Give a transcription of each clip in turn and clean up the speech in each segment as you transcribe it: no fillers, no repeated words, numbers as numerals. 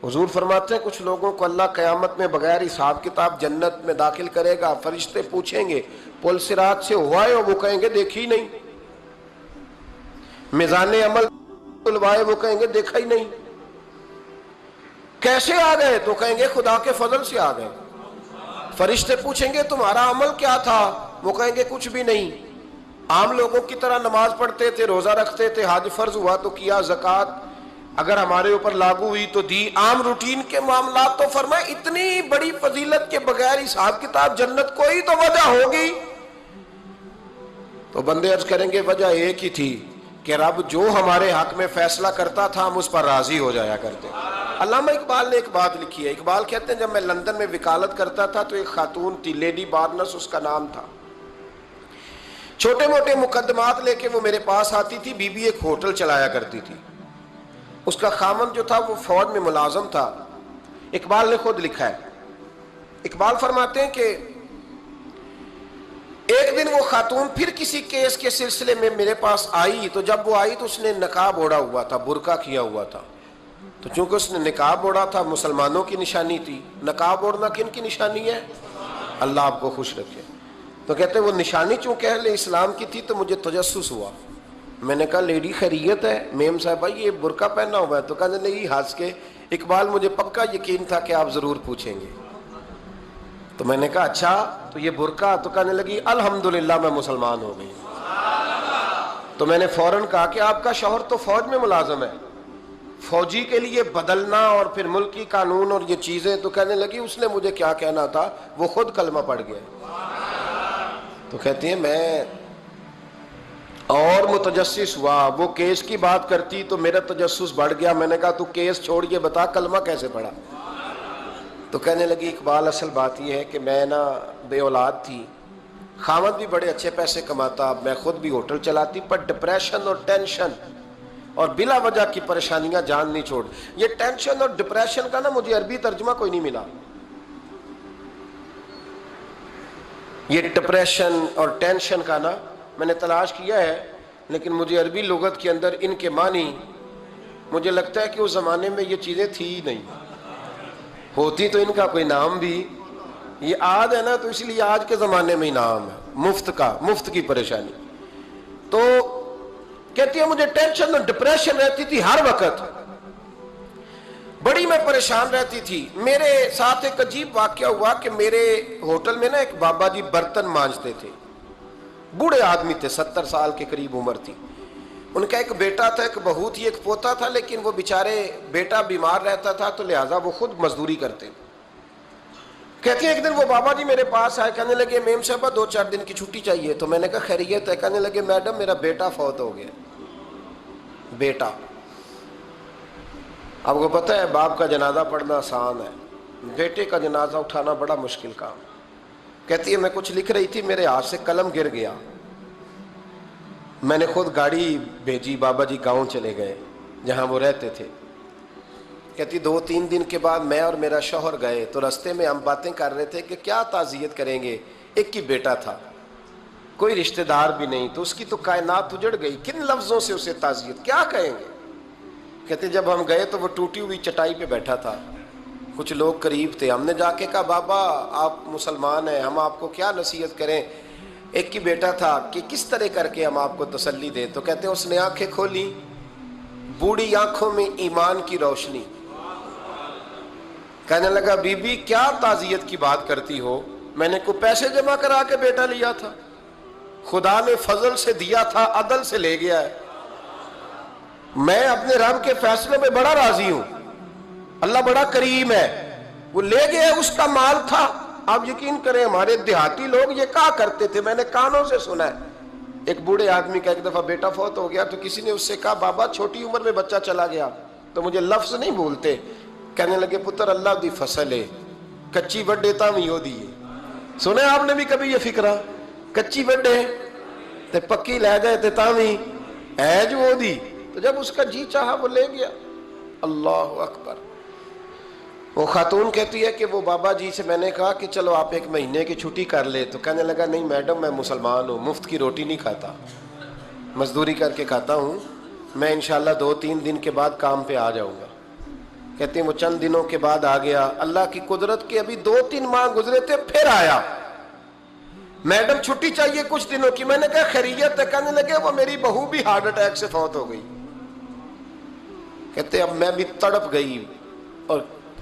حضور فرماتے ہیں کچھ لوگوں کو اللہ قیامت میں بغیر حساب کتاب جنت میں داخل کرے گا، فرشتے پوچھیں گے پل صراط سے ہوا ہے، وہ کہیں گے دیکھی نہیں، میزان عمل تلوائے، وہ کہیں گے دیکھا ہی نہیں، کیسے آ گئے؟ تو کہیں گے خدا کے فضل سے آ گئے۔ فرشتے پوچھیں گے تمہارا عمل کیا تھا؟ وہ کہیں گے کچھ بھی نہیں، عام لوگوں کی طرح نماز پڑھتے تھے، روزہ رکھتے تھے، حج فرض ہوا تو کیا، زکوٰۃ اگر ہمارے اوپر لاگو ہوئی تو دی، عام روٹین کے معاملات۔ تو فرمائے اتنی بڑی فضیلت کے بغیر حساب کتاب جنت، کوئی تو وجہ ہوگی۔ تو بندے عرض کریں گے وجہ ایک ہی تھی کہ رب جو ہمارے حق میں فیصلہ کرتا تھا ہم اس پر راضی ہو جایا کرتے۔ علامہ اقبال نے ایک بات لکھی ہے، اقبال کہتے ہیں جب میں لندن میں وکالت کرتا تھا تو ایک خاتون تھی، لیڈی بارنس اس کا نام تھا، چھوٹے موٹے مقدمات لے کے وہ میرے پاس آتی تھی۔ بی بی ایک ہوٹل چلایا کرتی تھی، اس کا خامن جو تھا وہ فوج میں ملازم تھا۔ اقبال نے خود لکھا ہے، اقبال فرماتے ہیں کہ ایک دن وہ خاتون پھر کسی کیس کے سلسلے میں میرے پاس آئی، تو جب وہ آئی تو اس نے نقاب اوڑھا ہوا تھا، برقع کیا ہوا تھا۔ تو چونکہ اس نے نقاب اوڑھا تھا مسلمانوں کی نشانی تھی، نقاب اوڑھنا کن کی نشانی ہے؟ اللہ آپ کو خوش رکھے۔ تو کہتے ہیں وہ نشانی چونکہ اہل اسلام کی تھی تو مجھے تجسس ہوا۔ میں نے کہا لیڈی خیریت ہے؟ میم صاحبہ یہ برقع پہنا ہوا ہے؟ تو کہنے لگی ہنس کے اقبال مجھے پکا یقین تھا کہ آپ ضرور پوچھیں گے۔ تو میں نے کہا اچھا تو یہ برقع؟ تو کہنے لگی الحمدللہ میں مسلمان ہو گئی۔ تو میں نے فوراً کہا کہ آپ کا شوہر تو فوج میں ملازم ہے، فوجی کے لیے بدلنا اور پھر ملکی قانون اور یہ چیزیں۔ تو کہنے لگی اس نے مجھے کیا کہنا تھا، وہ خود کلمہ پڑھ گیا۔ تو کہتی ہیں میں اور متجسس ہوا، وہ کیس کی بات کرتی تو میرا تجسس بڑھ گیا۔ میں نے کہا تو کیس چھوڑ کے بتا کلمہ کیسے پڑھا؟ تو کہنے لگی اقبال اصل بات یہ ہے کہ میں نا بے اولاد تھی، خاوند بھی بڑے اچھے پیسے کماتا، میں خود بھی ہوٹل چلاتی، پر ڈپریشن اور ٹینشن اور بلا وجہ کی پریشانیاں جان نہیں چھوڑ۔ یہ ٹینشن اور ڈپریشن کا نا مجھے عربی ترجمہ کوئی نہیں ملا۔ یہ ڈپریشن اور ٹینشن کا نا میں نے تلاش کیا ہے، لیکن مجھے عربی لغت کے اندر ان کے معنی مجھے لگتا ہے کہ اس زمانے میں یہ چیزیں تھی ہی نہیں، ہوتی تو ان کا کوئی نام بھی، یہ آج ہے نا تو اس لیے آج کے زمانے میں ہی نام ہے، مفت کا، مفت کی پریشانی۔ تو کہتی ہے مجھے ٹینشن اور ڈپریشن رہتی تھی ہر وقت، بڑی میں پریشان رہتی تھی۔ میرے ساتھ ایک عجیب واقعہ ہوا کہ میرے ہوٹل میں نا ایک بابا جی برتن مانجتے تھے، بوڑھے آدمی تھے، 70 سال کے قریب عمر تھی۔ ان کا ایک بیٹا تھا، ایک بہو تھی، ایک پوتا تھا، لیکن وہ بیچارے بیٹا بیمار رہتا تھا تو لہٰذا وہ خود مزدوری کرتے۔ کہتی ہیں ایک دن وہ بابا جی میرے پاس آئے، کہنے لگے میم صاحبہ 2-4 دن کی چھٹی چاہیے۔ تو میں نے کہا خیریت ہے؟ کہنے لگے میڈم میرا بیٹا فوت ہو گیا۔ بیٹا، آپ کو پتہ ہے باپ کا جنازہ پڑھنا آسان ہے، بیٹے کا جنازہ اٹھانا بڑا مشکل کام۔ کہتی ہے میں کچھ لکھ رہی تھی، میرے ہاتھ سے قلم گر گیا، میں نے خود گاڑی بھیجی، بابا جی گاؤں چلے گئے جہاں وہ رہتے تھے۔ کہتی 2-3 دن کے بعد میں اور میرا شوہر گئے تو رستے میں ہم باتیں کر رہے تھے کہ کیا تعزیت کریں گے، ایک ہی بیٹا تھا، کوئی رشتہ دار بھی نہیں، تو اس کی تو کائنات اجڑ گئی، کن لفظوں سے اسے تعزیت کیا کہیں گے؟ کہتے جب ہم گئے تو وہ ٹوٹی ہوئی چٹائی پہ بیٹھا تھا، کچھ لوگ قریب تھے، ہم نے جا کے کہا بابا آپ مسلمان ہیں، ہم آپ کو کیا نصیحت کریں، ایک ہی بیٹا تھا، کہ کس طرح کر کے ہم آپ کو تسلی دیں؟ تو کہتے ہیں اس نے آنکھیں کھولی، بوڑھی آنکھوں میں ایمان کی روشنی، کہنے لگا بی بی کیا تعزیت کی بات کرتی ہو، میں نے کوئی پیسے جمع کرا کے بیٹا لیا تھا، خدا نے فضل سے دیا تھا، عدل سے لے گیا ہے، میں اپنے رب کے فیصلے میں بڑا راضی ہوں، اللہ بڑا کریم ہے، وہ لے گیا، اس کا مال تھا۔ آپ یقین کریں ہمارے دیہاتی لوگ یہ کہا کرتے تھے، میں نے کانوں سے سنا ہے، ایک بوڑھے آدمی کا ایک دفعہ بیٹا فوت ہو گیا تو کسی نے اس سے کہا بابا چھوٹی عمر میں بچہ چلا گیا، تو مجھے لفظ نہیں بھولتے، کہنے لگے پتر اللہ دی فصل ہے، کچی وڈے تاں وی ہو دیئے۔ سنے آپ نے بھی کبھی یہ فکرہ، کچی وڈے تے پکی لے جائے تے تاں وی ہے جو ہو دی، تو جب اس کا جی چاہا وہ لے گیا۔ اللہ اکبر۔ وہ خاتون کہتی ہے کہ وہ بابا جی سے میں نے کہا کہ چلو آپ 1 مہینے کی چھٹی کر لے، تو کہنے لگا نہیں میڈم میں مسلمان ہوں، مفت کی روٹی نہیں کھاتا، مزدوری کر کے کھاتا ہوں، میں انشاءاللہ 2-3 دن کے بعد کام پہ آ جاؤں گا۔ کہتے ہیں وہ چند دنوں کے بعد آ گیا. اللہ کی قدرت کے ابھی 2-3 ماہ گزرے تھے پھر آیا. میڈم چھٹی چاہیے کچھ دنوں کی. میں نے کہا خیریت ہے؟ کہنے لگے وہ میری بہو بھی ہارٹ اٹیک سے فوت ہو گئی. کہتے اب میں بھی تڑپ گئی اور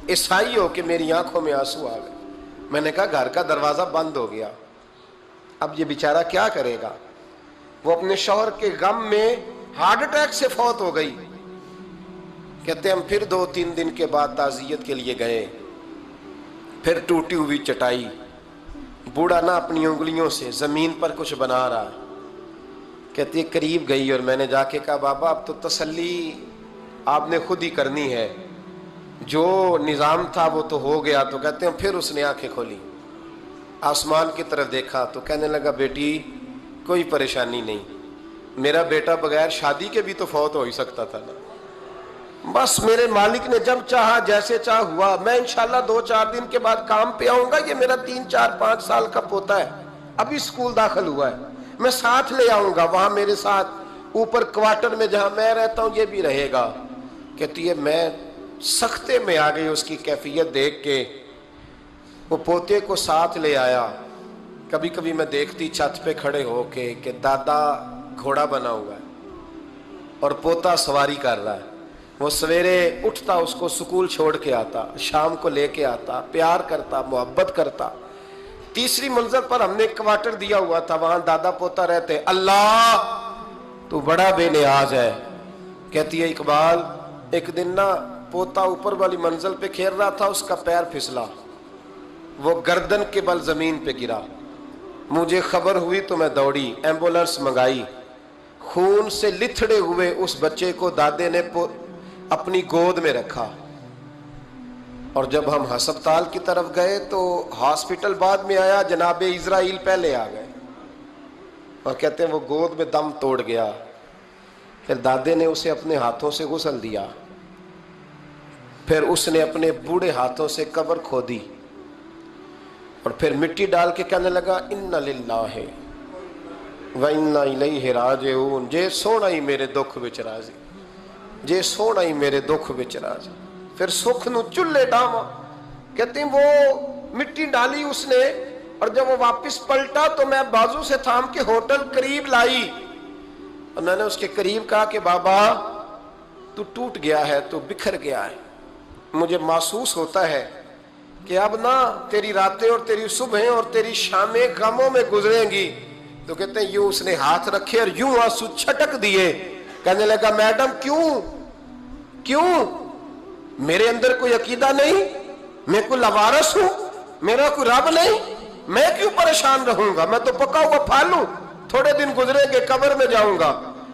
عیسائی ہو کہ میری آنکھوں میں آنسو آ گئے. میں نے کہا گھر کا دروازہ بند ہو گیا, اب یہ بیچارہ کیا کرے گا؟ وہ اپنے شوہر کے غم میں ہارٹ اٹیک سے فوت ہو گئی. کہتے ہم پھر 2-3 دن کے بعد تعزیت کے لیے گئے. پھر ٹوٹی ہوئی چٹائی, بوڑھا نہ اپنی انگلیوں سے زمین پر کچھ بنا رہا. کہتی قریب گئی اور میں نے جا کے کہا بابا اب تو تسلی آپ نے خود ہی کرنی ہے, جو نظام تھا وہ تو ہو گیا. تو کہتے ہیں پھر اس نے آنکھیں کھولی, آسمان کی طرف دیکھا تو کہنے لگا بیٹی کوئی پریشانی نہیں, میرا بیٹا بغیر شادی کے بھی تو فوت ہو ہی سکتا تھا نا, بس میرے مالک نے جب چاہا جیسے چاہ ہوا. میں انشاءاللہ 2-4 دن کے بعد کام پہ آؤں گا. یہ میرا 3-4-5 سال کا پوتا ہے, ابھی اسکول داخل ہوا ہے, میں ساتھ لے آؤں گا, وہاں میرے ساتھ اوپر کوارٹر میں جہاں میں رہتا ہوں یہ بھی رہے گا. کہتی ہے میں سختے میں آ گئی اس کی کیفیت دیکھ کے. وہ پوتے کو ساتھ لے آیا. کبھی کبھی میں دیکھتی چھت پہ کھڑے ہو کے کہ دادا گھوڑا بنا ہوا ہے اور پوتا سواری کر رہا ہے. وہ سویرے اٹھتا اس کو سکول چھوڑ کے آتا, شام کو لے کے آتا, پیار کرتا, محبت کرتا. تیسری منزل پر ہم نے ایک کوارٹر دیا ہوا تھا, وہاں دادا پوتا رہتے. اللہ تو بڑا بے نیاز ہے. کہتی ہے اقبال ایک دن نا پوتا اوپر والی منزل پہ کھیل رہا تھا, اس کا پیر پھسلا, وہ گردن کے بل زمین پہ گرا. مجھے خبر ہوئی تو میں دوڑی, ایمبولینس منگائی. خون سے لتھڑے ہوئے اس بچے کو دادے نے اپنی گود میں رکھا. اور جب ہم ہسپتال کی طرف گئے تو ہاسپٹل بعد میں آیا, جناب اسرائیل پہلے آ گئے اور کہتے ہیں وہ گود میں دم توڑ گیا. پھر دادے نے اسے اپنے ہاتھوں سے غسل دیا, پھر اس نے اپنے بوڑھے ہاتھوں سے قبر کھودی اور پھر مٹی ڈال کے کہنے لگا اِنَّ لِلَّهِ وَإِنَّا إِلَيْهِ رَاجِعُونَ. جے سونا ہی میرے دکھ وچ راضی, جے سونا ہی میرے دکھ وچ راضی. پھر سکھ نو چلے ڈاما. کہتے ہیں وہ مٹی ڈالی اس نے, اور جب وہ واپس پلٹا تو میں بازو سے تھام کے ہوٹل قریب لائی اور میں نے اس کے قریب کہا کہ بابا تو ٹوٹ گیا ہے, تو بکھر گیا ہے. مجھے محسوس ہوتا ہے کہ اب نہ تیری راتیں اور تیری صبحیں اور تیری شامیں غموں میں گزریں گی. تو کہتے ہیں یوں اس نے ہاتھ رکھے اور یوں آنسو چھٹک دیے. کہنے لگا میڈم کیوں میرے اندر کوئی عقیدہ نہیں, میں کوئی لوارث ہوں, میرا کوئی رب نہیں, میں کیوں پریشان رہوں گا؟ میں تو پکا ہوا پھل ہوں, تھوڑے دن گزرے گے قبر میں جاؤں گا,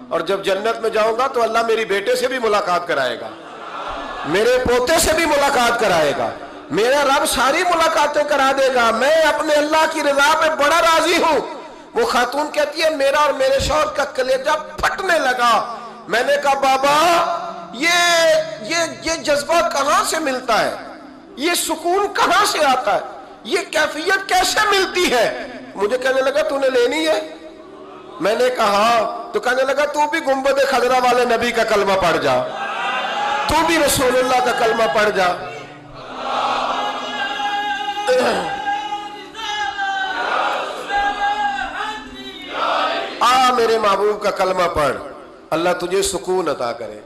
اور جب جنت میں جاؤں گا تو اللہ میری بیٹے سے بھی ملاقات کرائے گا, میرے پوتے سے بھی ملاقات کرائے گا, میرا رب ساری ملاقاتیں کرا دے گا. میں اپنے اللہ کی رضا پہ بڑا راضی ہوں. وہ خاتون کہتی ہے میرا اور میرے شوہر کا کلیجہ پھٹنے لگا. میں نے کہا بابا یہ جذبہ کہاں سے ملتا ہے, یہ سکون کہاں سے آتا ہے, یہ کیفیت کیسے ملتی ہے؟ مجھے کہنے لگا تو نے لینی ہے؟ میں نے کہا. تو کہنے لگا تو بھی گنبد خضرا والے نبی کا کلمہ پڑھ جا, تو بھی رسول اللہ کا کلمہ پڑھ جا. میرے محبوب کا کلمہ پڑھ, اللہ تجھے سکون عطا کرے.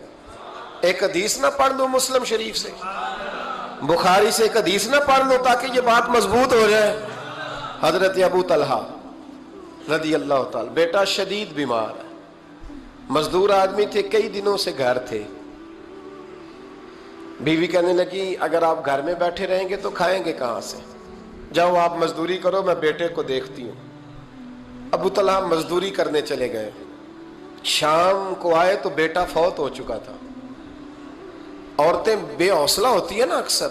ایک حدیث نہ پڑھ لوں مسلم شریف سے, بخاری سے ایک حدیث نہ پڑھ لوں تاکہ یہ بات مضبوط ہو جائے. حضرت ابو طلحہ رضی اللہ تعالی, بیٹا شدید بیمار ہے, مزدور آدمی تھے, کئی دنوں سے گھر تھے. بیوی کہنے لگی اگر آپ گھر میں بیٹھے رہیں گے تو کھائیں گے کہاں سے, جاؤ آپ مزدوری کرو, میں بیٹے کو دیکھتی ہوں. ابو طلحہ مزدوری کرنے چلے گئے. شام کو آئے تو بیٹا فوت ہو چکا تھا. عورتیں بے حوصلہ ہوتی ہیں نا اکثر,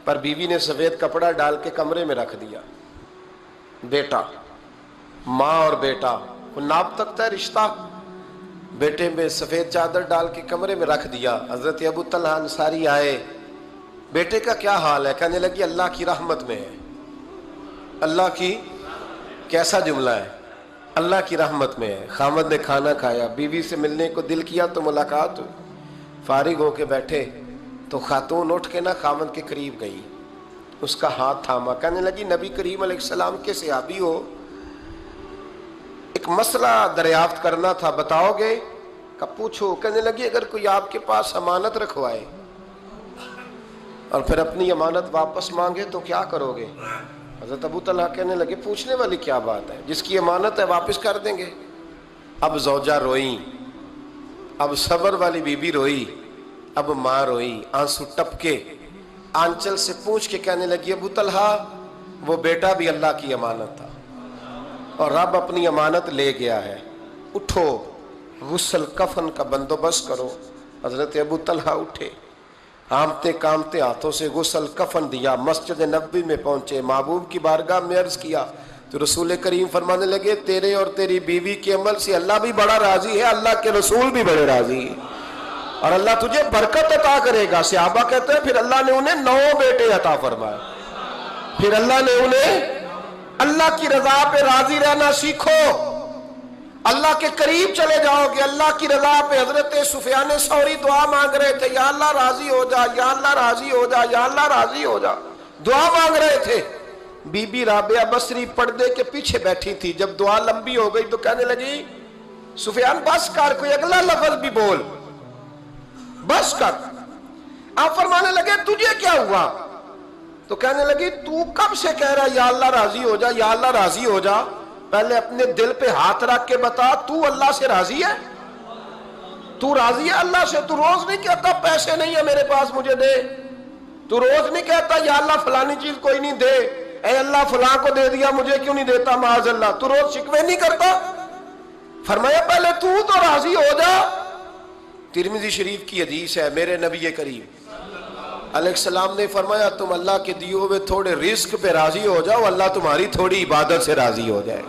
پر بیوی نے سفید کپڑا ڈال کے کمرے میں رکھ دیا. بیٹا, ماں اور بیٹا کو ناپ تکتا ہے رشتہ, بیٹے میں سفید چادر ڈال کے کمرے میں رکھ دیا. حضرت ابو طلحہ انصاری آئے, بیٹے کا کیا حال ہے؟ کہنے لگی اللہ کی رحمت میں ہے. اللہ کی, کیسا جملہ ہے, اللہ کی رحمت میں ہے. خامد نے کھانا کھایا, بیوی سے ملنے کو دل کیا تو ملاقات ہوئی. فارغ ہو کے بیٹھے تو خاتون اٹھ کے نا خاوند کے قریب گئی، اس کا ہاتھ تھاما، کہنے لگی نبی کریم علیہ السلام کے صحابی ہو، ایک مسئلہ دریافت کرنا تھا، بتاؤ گے؟ کہ پوچھو۔ کہنے لگی اگر کوئی آپ کے پاس امانت رکھوائے اور پھر اپنی امانت واپس مانگے تو کیا کرو گے؟ حضرت ابو طلحہ کہنے لگے پوچھنے والی کیا بات ہے، جس کی امانت ہے واپس کر دیں گے۔ اب زوجہ روئی، اب صبر والی بی بی روئی، اب ماں روئی، آنسو ٹپکے، آنچل سے پوچھ کے کہنے لگی ابو طلحہ وہ بیٹا بھی اللہ کی امانت تھا اور رب اپنی امانت لے گیا ہے، اٹھو غسل کفن کا بندوبست کرو۔ حضرت ابو طلحہ اٹھے، ہامتے کامتے ہاتھوں سے غسل کفن دیا، مسجد نبوی میں پہنچے، محبوب کی بارگاہ میں عرض کیا تو رسول کریم فرمانے لگے تیرے اور تیری بیوی کے عمل سے اللہ بھی بڑا راضی ہے، اللہ کے رسول بھی بڑے راضی ہیں اور اللہ تجھے برکت عطا کرے گا۔ صحابہ کہتے ہیں پھر اللہ نے انہیں 9 بیٹے عطا فرمائے، پھر اللہ نے انہیں اللہ کی رضا پہ راضی رہنا سیکھو، اللہ کے قریب چلے جاؤ گے اللہ کی رضا پہ۔ حضرت سفیان ثوری دعا مانگ رہے تھے، یا اللہ راضی ہو جا، یا اللہ راضی ہو جا، یا اللہ راضی ہو جا، دعا مانگ رہے تھے۔ بی بی رابعہ بصری پردے کے پیچھے بیٹھی تھی، جب دعا لمبی ہو گئی تو کہنے لگی سفیان بس کر، کوئی اگلا لفظ بھی بول، بس کر۔ آپ فرمانے لگے تجھے کیا ہوا؟ تو کہنے لگی تو کب سے کہہ رہا یا اللہ راضی ہو جا، یا اللہ راضی ہو جا، پہلے اپنے دل پہ ہاتھ رکھ کے بتا تو اللہ سے راضی ہے؟ تو راضی ہے اللہ سے؟ تو روز نہیں کہتا پیسے نہیں ہے میرے پاس مجھے دے، تو روز نہیں کہتا یا اللہ فلانی چیز کوئی نہیں دے، اے اللہ فلاں کو دے دیا مجھے کیوں نہیں دیتا معاذ اللہ، تو روز شکوے نہیں کرتا؟ فرمایا پہلے تو راضی ہو جا۔ ترمذی شریف کی حدیث ہے، میرے نبی کریم علیہ السلام نے فرمایا تم اللہ کے دیے ہوئے تھوڑے رزق پہ راضی ہو جاؤ، اللہ تمہاری تھوڑی عبادت سے راضی ہو جائے۔